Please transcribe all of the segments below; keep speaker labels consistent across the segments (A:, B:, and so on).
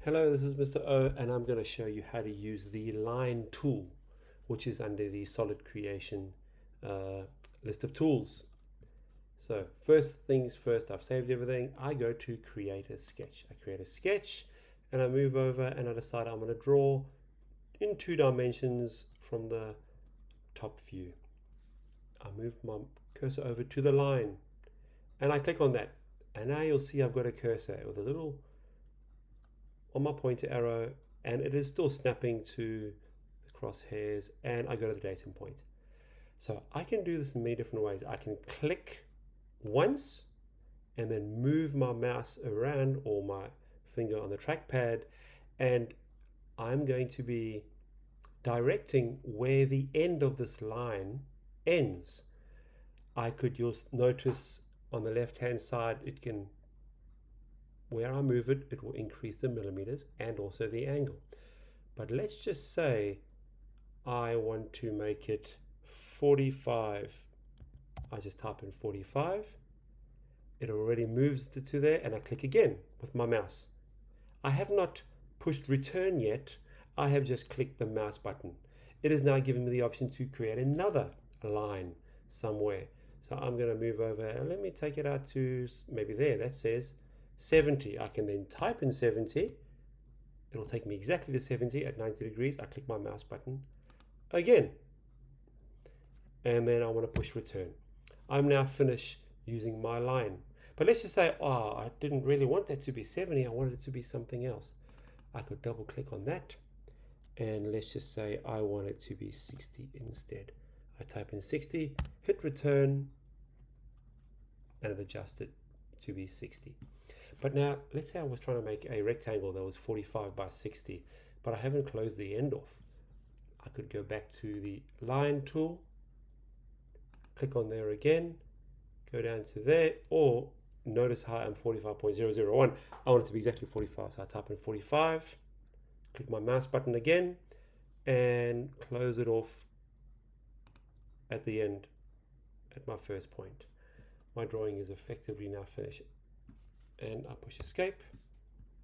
A: Hello, this is Mr. O, and I'm going to show you how to use the line tool, which is under the Solid Creation list of tools. So first things first, I've saved everything. I go to create a sketch. I create a sketch and I move over and I decide I'm going to draw in 2 dimensions from the top view. I move my cursor over to the line and I click on that. And now you'll see I've got a cursor with a little on my pointer arrow, and it is still snapping to the crosshairs, and I go to the datum point. So I can do this in many different ways. I can click once and then move my mouse around or my finger on the trackpad, and I'm going to be directing where the end of this line ends. You'll notice on the left hand side, where I move it, it will increase the millimeters and also the angle. But let's just say I want to make it 45. I just type in 45. It already moves to there, and I click again with my mouse. I have not pushed return yet. I have just clicked the mouse button. It is now giving me the option to create another line somewhere. So I'm going to move over, and let me take it out to maybe there. That says 70. I can then type in 70. It'll take me exactly to 70 at 90 degrees. I click my mouse button again, and then I want to push return. I'm now finished using my line. But let's just say, I didn't really want that to be 70. I wanted it to be something else. I could double click on that, and let's just say I want it to be 60 instead. I type in 60, hit return, and it adjusts it to be 60. But now let's say I was trying to make a rectangle that was 45 by 60, but I haven't closed the end off. I could go back to the line tool, click on there again, go down to there, or notice how I'm 45.001. I want it to be exactly 45, so I type in 45, click my mouse button again, and close it off at the end at my first point. My drawing is effectively now finished. And I push escape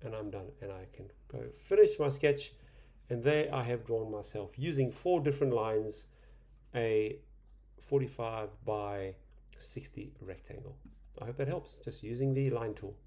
A: and I'm done, and I can go finish my sketch, and there I have drawn myself using 4 different lines a 45 by 60 rectangle. I hope that helps, just using the line tool.